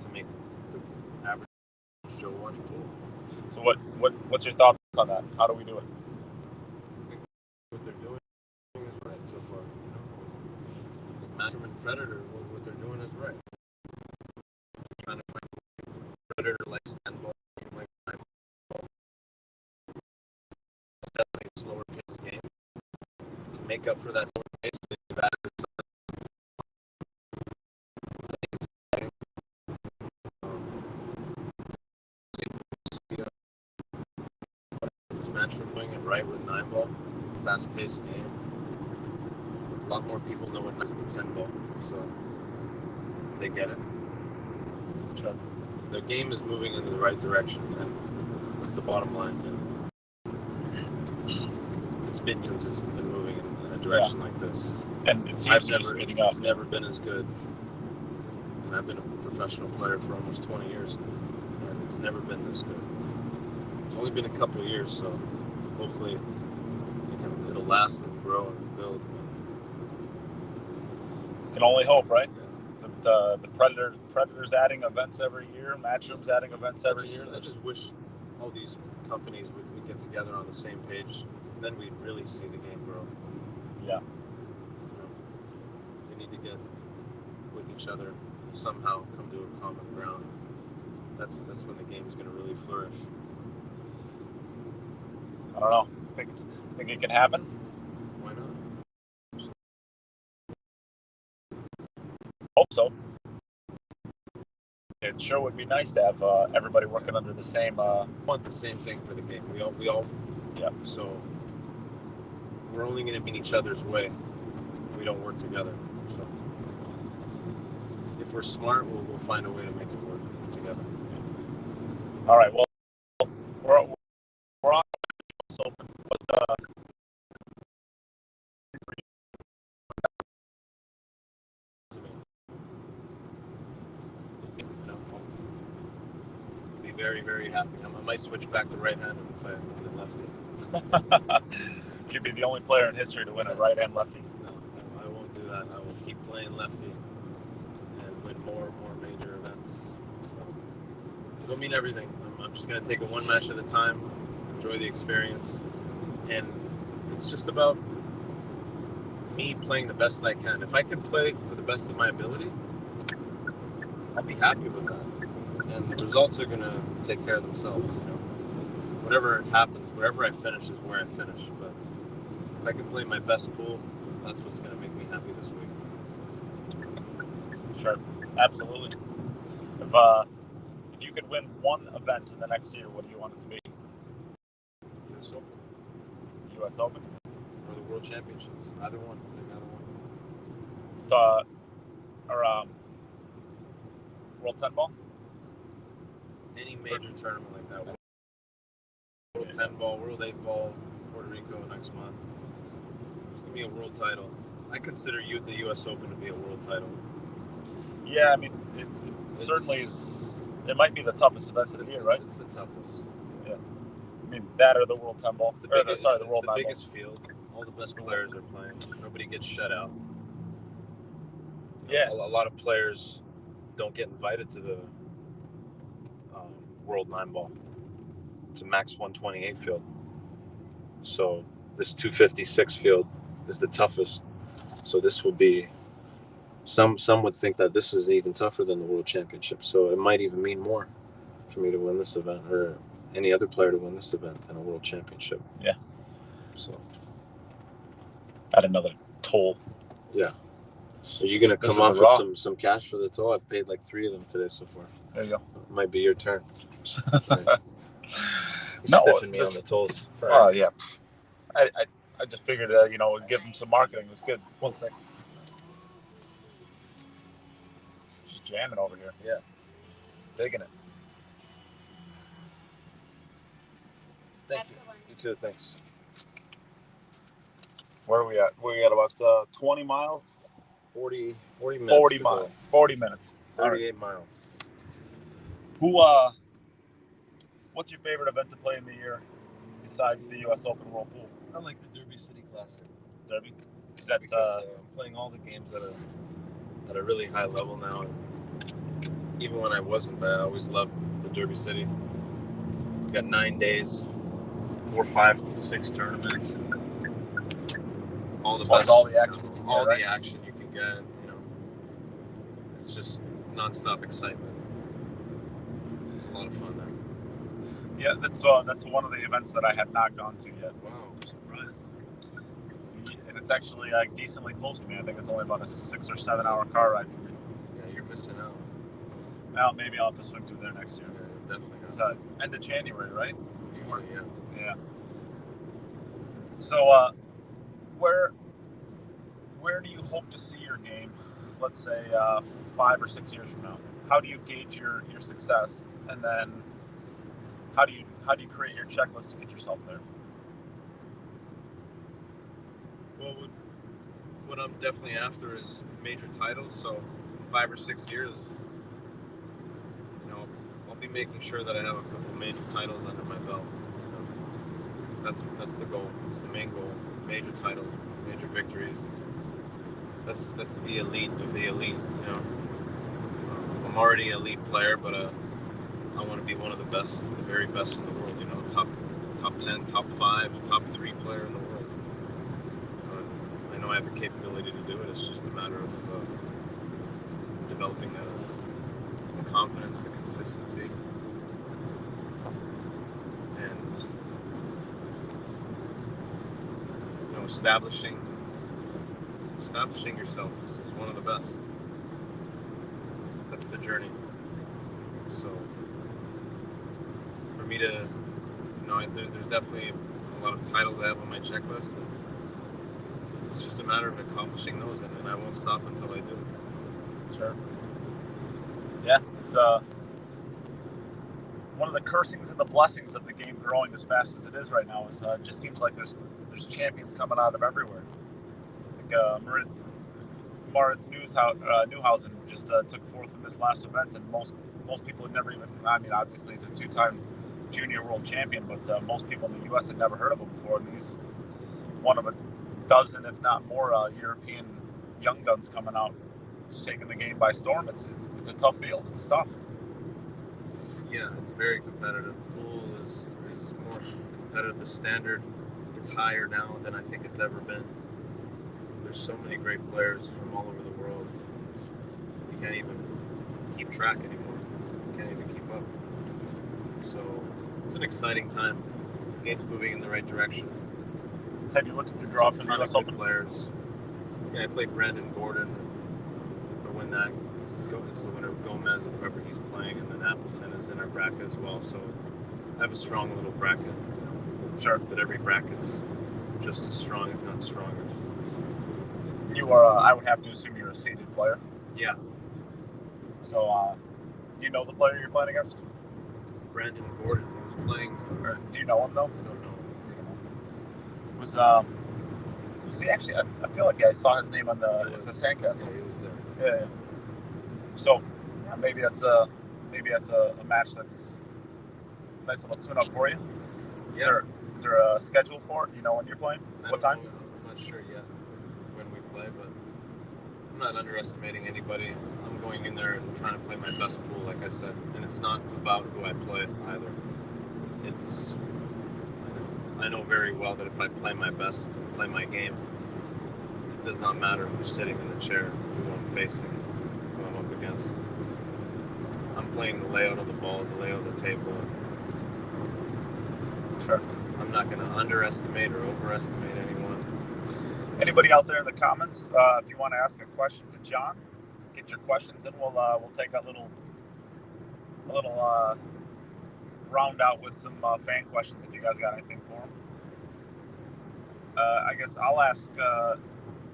B: to make the average Joe watch pool.
A: So what's your thoughts on that? How do we do it?
B: I think what they're doing is right so far. Matchroom and Predator, what they're doing is right. They're trying to find Predator likes 10 balls, like 9 balls. It's definitely a slower paced game. To make up for that slower pace, they've added Matchroom doing it right with 9 ball, fast paced game. A lot more people know it nice than 10 ball, so they get it.
A: Sure.
B: Their game is moving in the right direction, and that's the bottom line. And it's been since it's been moving in a direction like this.
A: And it seems
B: it's never been as good. And I've been a professional player for almost 20 years, and it's never been this good. It's only been a couple of years, so hopefully it'll last and grow and build.
A: You can only hope, right?
B: Yeah.
A: The Predators adding events every year, Matchroom's adding events every year.
B: I just wish all these companies would get together on the same page, and then we'd really see the game grow.
A: Yeah.
B: They need to get with each other, somehow come to a common ground. That's when the game's going to really flourish.
A: I don't know. Think it can happen?
B: Why not?
A: Hope so. It sure would be nice to have everybody working under the same.
B: Want the same thing for the game. We all.
A: Yeah.
B: So we're only going to be in each other's way if we don't work together. So if we're smart, we'll find a way to make it work together.
A: All right. Well, we're on open. Be very, very happy. I might switch back to right-handed if I win lefty. You'd be the only player in history to win a right-hand lefty.
B: No, I won't do that. I will keep playing lefty and win more and more major events. So it'll mean everything. I'm just going to take it one match at a time, enjoy the experience, and it's just about me playing the best I can. If I can play to the best of my ability, I'd be happy with that. And the results are going to take care of themselves. Whatever happens, wherever I finish is where I finish. But if I can play my best pool, that's what's going to make me happy this week.
A: Sure, absolutely. If you could win one event in the next year, what do you want it to be?
B: U.S. Open.
A: U.S. Open?
B: Or the World Championships. Either one. Take either one.
A: World 10 ball?
B: Any major tournament like that. World 10 ball, World 8 ball, Puerto Rico next month. It's gonna be a world title. I consider the U.S. Open to be a world title.
A: Yeah, I mean, it certainly is. It might be the toughest event of the year, right?
B: It's the toughest.
A: Yeah. I mean, that or the World 10 ball.
B: It's the biggest,
A: the World 9 ball.
B: biggest field. All the best players are playing. Nobody gets shut out.
A: Yeah.
B: A lot of players don't get invited to the World 9 ball. It's a max 128 field. So this 256 field is the toughest. So this will be, some would think that this is even tougher than the World Championship. So it might even mean more for me to win this event, or any other player to win this event, than a World Championship.
A: Yeah.
B: So
A: add another toll.
B: Yeah. Are you going to come up with some cash for the toll? I've paid like 3 of them today so far.
A: There you go.
B: It might be your turn.
A: No,
B: stiffing me on the tolls.
A: Oh, yeah. I just figured, give them some marketing. It's good. 1 second. Just jamming over here.
B: Yeah.
A: Digging it.
B: Thank you. You too, thanks.
A: Where are we at? We're at about 20 miles?
B: 40 minutes.
A: 40 miles. 40 minutes.
B: 38 miles.
A: What's your favorite event to play in the year besides the U.S. Open World Pool?
B: I like the Derby City Classic.
A: Derby? Is that
B: because I'm playing all the games at a really high level now, and even when I wasn't, I always loved the Derby City. Got 9 days, 4, 5, 6 tournaments, and all the
A: plus
B: best,
A: all the action,
B: the action you can get. It's just nonstop excitement. It's a lot of fun there.
A: Yeah, that's one of the events that I have not gone to yet.
B: Wow, I'm surprised.
A: And it's actually decently close to me. I think it's only about a 6 or 7 hour car ride for me.
B: Yeah, you're missing out.
A: Well, maybe I'll have to swing through there next year.
B: Yeah, definitely.
A: It's end of January, right?
B: Usually, yeah.
A: Yeah. So, where do you hope to see your game? Let's say 5 or 6 years from now. How do you gauge your success, and then how do you create your checklist to get yourself there?
B: Well, what I'm definitely after is major titles. So, in 5 or 6 years, I'll be making sure that I have a couple major titles under my belt. That's the goal. It's the main goal. Major titles, major victories. That's the elite of the elite. I'm already an elite player, but I want to be one of the best, the very best in the world. Top 10, top 5, top 3 player in the world. I know I have the capability to do it. It's just a matter of developing the confidence, the consistency, and establishing yourself is one of the best. That's the journey. So for me to, there's definitely a lot of titles I have on my checklist, and it's just a matter of accomplishing those, and I won't stop until I do.
A: Sure. Yeah, it's one of the cursings and the blessings of the game growing as fast as it is right now. Is it just seems like there's champions coming out of everywhere. Like Moritz Neuhausen just took 4th in this last event, and most people had never even. I mean, obviously he's a 2-time junior world champion, but most people in the U.S. had never heard of him before, and he's one of a dozen, if not more, European young guns coming out. It's taking the game by storm. It's a tough field. It's tough.
B: Yeah, it's very competitive. Pool is more competitive. The standard is higher now than I think it's ever been. There's so many great players from all over the world. You can't even keep track anymore. You can't even keep up. So it's an exciting time. The game's moving in the right direction.
A: Have you looked at your draw for the U.S. Open
B: players? Yeah, I played Brandon Gordon. If I win that, it's the winner of Gomez and whoever he's playing, and then Appleton is in our bracket as well. So I have a strong little bracket.
A: Sure.
B: But every bracket's just as strong, if not stronger.
A: You are, I would have to assume you're a seeded player.
B: Yeah.
A: So, do you know the player you're playing against?
B: Brandon Gordon, who was playing
A: Or do you know him though?
B: I don't know.
A: Was he actually? I feel like I saw his name on the sandcastle.
B: Yeah, he was there.
A: Yeah. So, yeah, maybe that's a match that's a nice little tune-up for you. Is there a schedule for it? You know when you're playing? What time?
B: I'm not sure yet when we play, but I'm not underestimating anybody. I'm going in there and trying to play my best pool, like I said, and it's not about who I play either. I know very well that if I play my best, play my game, it does not matter who's sitting in the chair, who I'm facing, who I'm up against. I'm playing the layout of the balls, the layout of the table.
A: Sure.
B: I'm not going to underestimate or overestimate anyone.
A: Anybody out there in the comments, if you want to ask a question to John, get your questions in. We'll take a little round out with some fan questions if you guys got anything for him. I guess I'll ask.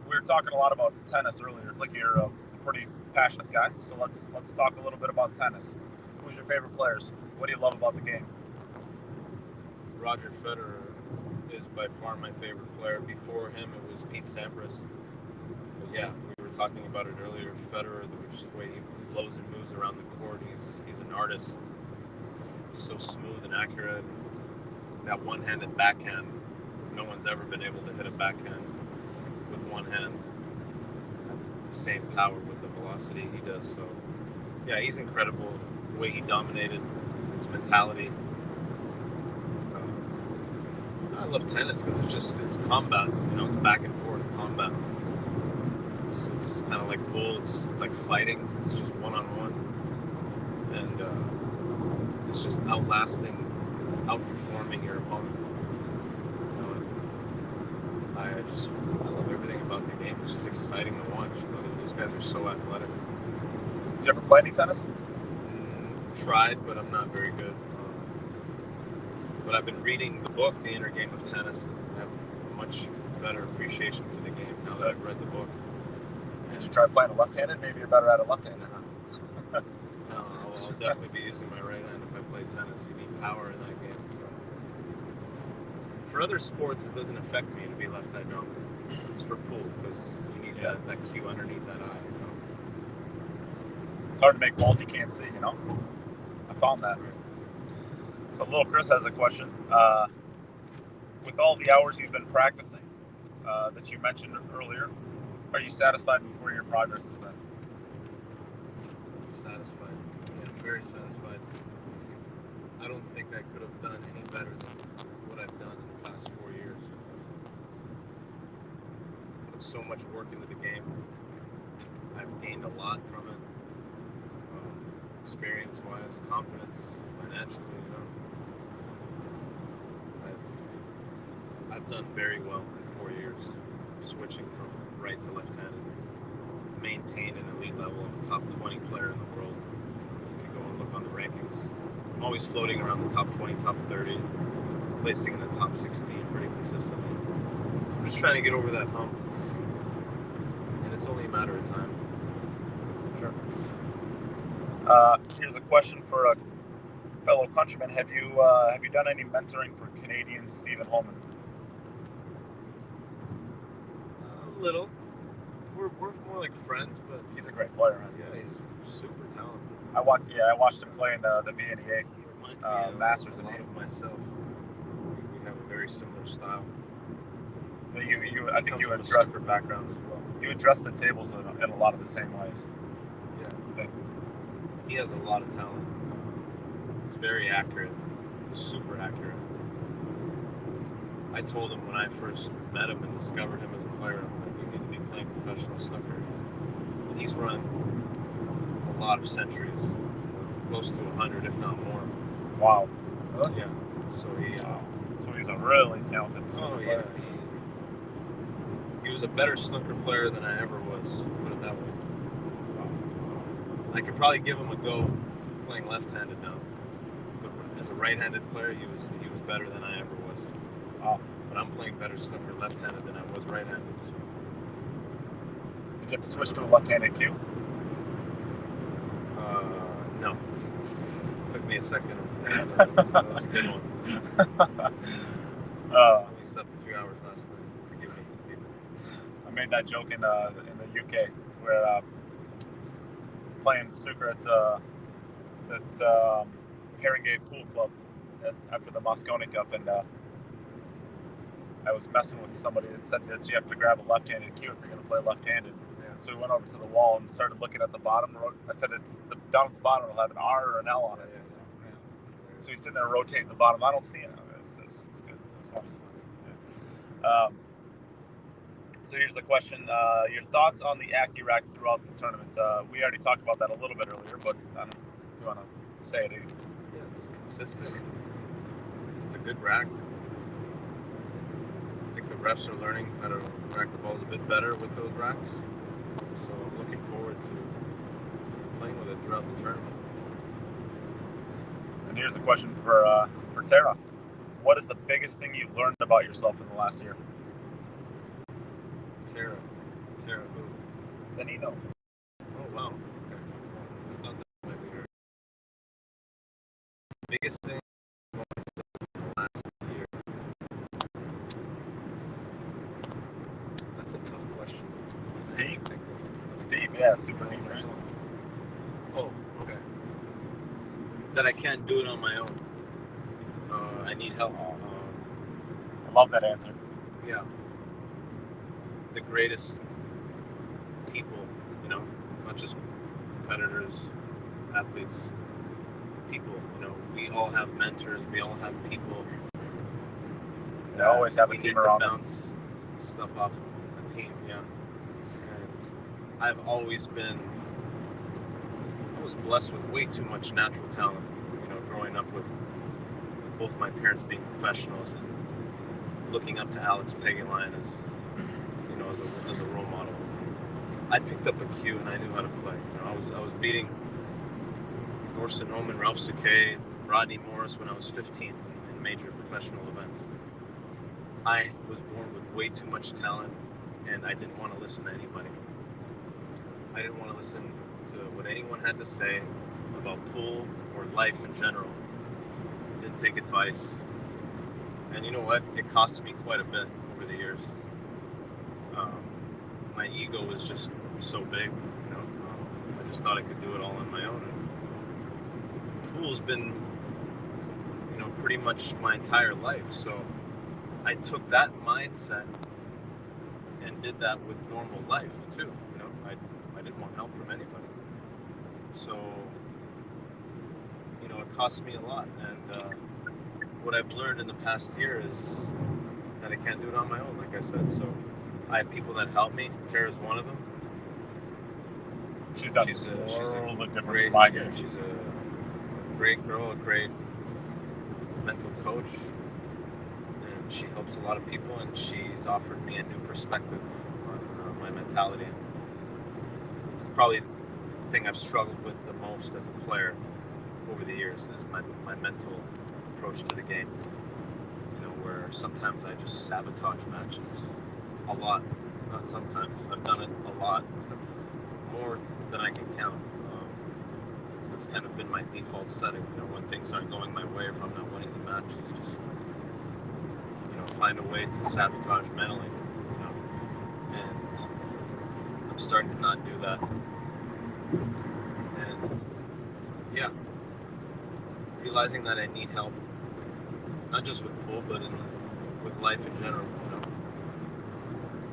A: We were talking a lot about tennis earlier. It's like you're a pretty passionate guy, so let's talk a little bit about tennis. Who's your favorite players? What do you love about the game?
B: Roger Federer is by far my favorite player. Before him, it was Pete Sampras. But yeah, we were talking about it earlier. Federer, just the way he flows and moves around the court, he's an artist. So smooth and accurate. That one-handed backhand, no one's ever been able to hit a backhand with one hand at the same power with the velocity he does. So yeah, he's incredible. The way he dominated, his mentality. I love tennis because it's combat. It's back and forth combat. It's kind of like pool. It's like fighting. It's just one-on-one, and it's just outlasting, outperforming your opponent. I love everything about the game. It's just exciting to watch. Those guys are so athletic.
A: Did you ever play any tennis?
B: Tried, but I'm not very good. But I've been reading the book, The Inner Game of Tennis, and I have a much better appreciation for the game now that I've read the book.
A: Did you try playing a left-handed? Maybe you're better at a left-handed, huh?
B: No, I'll definitely be using my right hand if I play tennis. You need power in that game. So. For other sports, it doesn't affect me to be left-handed. No. It's for pool because you need that cue underneath that eye.
A: It's hard to make balls you can't see, I found that. So little Chris has a question. With all the hours you've been practicing that you mentioned earlier, are you satisfied with where your progress has been?
B: Satisfied. Yeah, I'm very satisfied. I don't think I could have done any better than what I've done in the past 4 years. Put so much work into the game. I've gained a lot from it. Experience-wise, confidence, financially, I've done very well in 4 years, switching from right to left-handed, maintained an elite level of a top 20 player in the world. If you go and look on the rankings, I'm always floating around the top 20, top 30, placing in the top 16 pretty consistently. I'm just trying to get over that hump, and it's only a matter of time.
A: Sure. Here's a question for a fellow countryman. Have you done any mentoring for Canadian Stephen Holman?
B: A little. We're more like friends, but
A: he's a great player, right?
B: Yeah, he's super talented.
A: I watched him play in the VNEA Masters
B: and myself. We have a very similar style.
A: I think you address the background as well. You address the tables in a lot of the same ways.
B: Yeah. He has a lot of talent. He's very accurate, super accurate. I told him when I first met him and discovered him as a player, you need to be playing professional snooker. And he's run a lot of centuries, close to 100, if not more.
A: Wow. Really?
B: Yeah. So
A: he's a really talented snooker player.
B: He was a better snooker player than I ever was, put it that way. I could probably give him a go playing left-handed now. But as a right-handed player, he was better than I ever was.
A: Wow.
B: But I'm playing better snooker left-handed than I was right-handed. So.
A: Did you have to switch to a left-handed cue?
B: No. It took me a second. That was a good one. I only slept a few hours last night. Forgive me, people.
A: I made that joke in the UK where playing snooker at Haringey Pool Club after the Moscone Cup, and I was messing with somebody that said that you have to grab a left-handed cue if you're going to play left-handed.
B: Yeah.
A: So we went over to the wall and started looking at the bottom. I said, down at the bottom will have an R or an L on it.
B: Yeah.
A: So he's sitting there rotating the bottom. I don't see it. It's good. It's fun. Yeah. So here's the question. Your thoughts on the AccuRack throughout the tournament. We already talked about that a little bit earlier, but I don't know if you want to say it again.
B: Yeah, it's consistent. It's a good rack. I think the refs are learning how to rack the balls a bit better with those racks. So I'm looking forward to playing with it throughout the tournament.
A: And here's a question for Tara. What is the biggest thing you've learned about yourself in the last year?
B: Tara who?
A: Danilo.
B: Oh, wow. Okay. I thought that might be her. Biggest thing about myself in the last year. That's a tough question.
A: It's deep. It's deep, yeah, it's super deep. Right?
B: Oh, okay. That I can't do it on my own. I need help.
A: I love that answer.
B: Yeah. The greatest people, not just competitors, athletes, people, we all have mentors, we all have people.
A: They always have a team around
B: them. Bounce stuff off of a team, yeah. And I was blessed with way too much natural talent, growing up with both my parents being professionals and looking up to Alex Peggeline as a role model. I picked up a cue and I knew how to play. I was beating Thorsten Holman, Ralph Souquet, Rodney Morris when I was 15 in major professional events. I was born with way too much talent, and I didn't want to listen to anybody. I didn't want to listen to what anyone had to say about pool or life in general. Didn't take advice. And you know what? It cost me quite a bit over the years. My ego was just so big, I just thought I could do it all on my own. And pool's been, pretty much my entire life. So I took that mindset and did that with normal life too. I didn't want help from anybody. So, it cost me a lot. And what I've learned in the past year is that I can't do it on my own, like I said. So I have people that help me. Tara's one of them.
A: She's done
B: she's a
A: great,
B: she's a great girl, a great mental coach, and she helps a lot of people, and she's offered me a new perspective on my mentality. It's probably the thing I've struggled with the most as a player over the years is my mental approach to the game. Where sometimes I just sabotage matches. A lot, not sometimes. I've done it a lot, more than I can count. That's kind of been my default setting. When things aren't going my way, or if I'm not winning the matches, just find a way to sabotage mentally. And I'm starting to not do that. And yeah, realizing that I need help, not just with pool, but with life in general.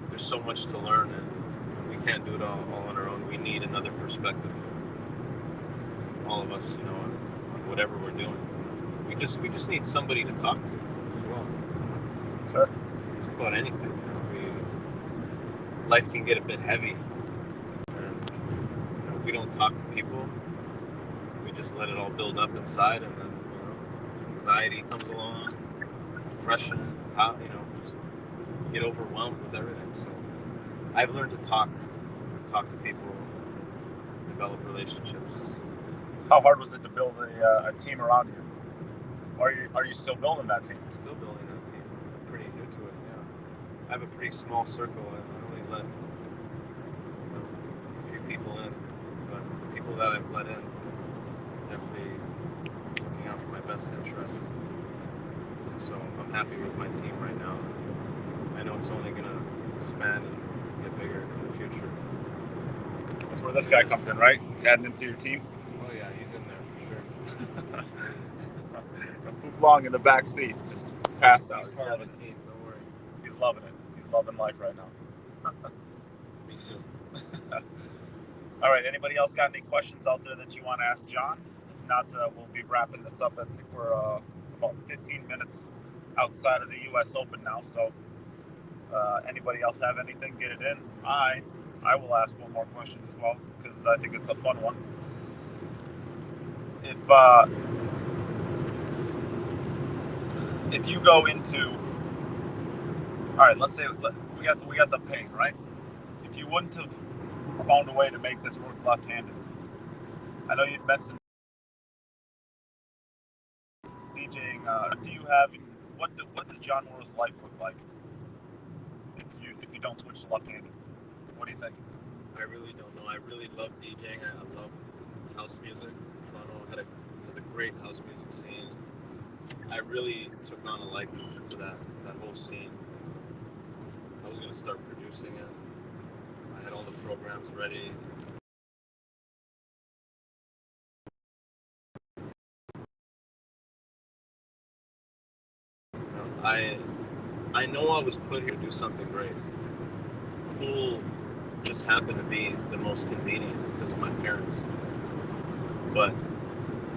B: There's so much to learn, and we can't do it all on our own. We need another perspective, all of us, on whatever we're doing. We just need somebody to talk to as well.
A: Sure.
B: Just about anything. Life can get a bit heavy, and we don't talk to people. We just let it all build up inside, and then anxiety comes along, depression, just get overwhelmed with everything. So I've learned to talk to people, develop relationships.
A: How hard was it to build a team around you? Are you still building that team?
B: I'm still building that team. I'm pretty new to it, yeah. I have a pretty small circle. I only let a few people in, but the people that I've let in definitely looking out for my best interest. So I'm happy with my team right now. I know it's only going to expand and get bigger in the future.
A: That's where this guy comes in, right? Adding into your team.
B: Oh yeah, he's in there for sure.
A: Long in the back seat, just passed out.
B: He's part of the team. Don't worry.
A: He's loving it. He's loving life right now.
B: Me too.
A: All right. Anybody else got any questions out there that you want to ask John? If not, we'll be wrapping this up. I think we're about 15 minutes outside of the U.S. Open now. So, anybody else have anything? Get it in. I will ask one more question as well because I think it's a fun one. If you go into, all right, let's say we got the pain, right? If you wouldn't have found a way to make this work left-handed, I know you'd mentioned DJing. Do you have what does John Morra's life look like if you don't switch to left-handed? What do you think?
B: I really don't know. I really love DJing. I love house music. Toronto has a great house music scene. I really took on a liking to that whole scene. I was going to start producing it. I had all the programs ready. I know I was put here to do something great. Pool just happened to be the most convenient because of my parents. But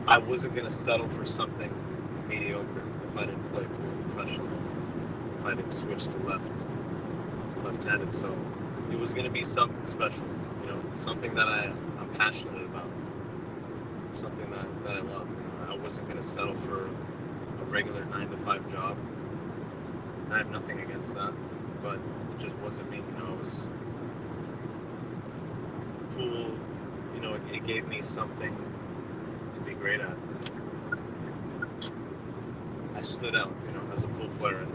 B: I wasn't going to settle for something mediocre if I didn't play pool professionally, if I didn't switch to left-handed. So it was going to be something special, something that I'm passionate about, something that I love. I wasn't going to settle for a regular 9-to-5 job. I have nothing against that, but it just wasn't me. It was pool. It gave me something to be great at. I stood out, as a pool player, and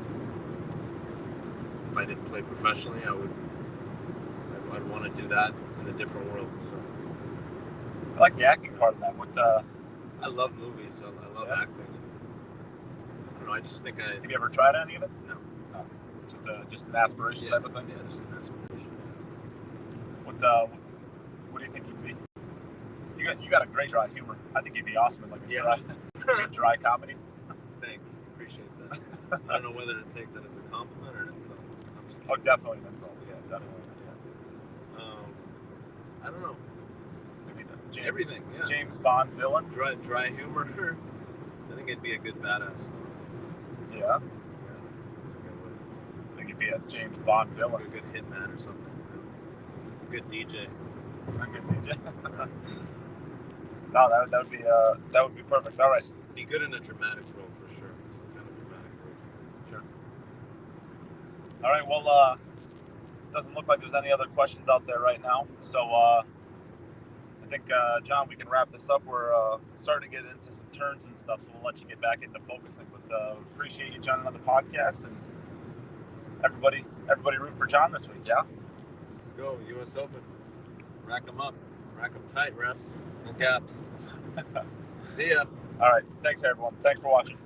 B: if I didn't play professionally, I'd want to do that in a different world. So
A: I like the acting part of that.
B: I love movies. I love acting. I don't know. I just think
A: Have you ever tried any of it?
B: No.
A: Just an aspiration type of thing.
B: Yeah, just an aspiration.
A: What do you think you'd be? You got a great dry humor. I think you'd be awesome in like a dry comedy.
B: Thanks, appreciate that. I don't know whether to take that as a compliment or an insult. I'm just
A: kidding. Oh, definitely an insult. Yeah, definitely an insult.
B: I don't know.
A: Maybe
B: everything. Yeah.
A: James Bond villain.
B: Dry humor. I think it'd be a good badass though.
A: Yeah. I think you'd be a James Bond villain.
B: A good hitman or something. A good DJ.
A: A good DJ. No, that would be perfect. All right.
B: Be good in a dramatic role for sure. Some kind of dramatic role.
A: Sure. All right. Well, doesn't look like there's any other questions out there right now. So I think, John, we can wrap this up. We're starting to get into some turns and stuff, so we'll let you get back into focusing. But appreciate you joining on the podcast, and everybody root for John this week. Yeah.
B: Let's go. U.S. Open. Rack them up. Rack them tight, refs. No gaps. See ya.
A: All right. Take care, everyone. Thanks for watching.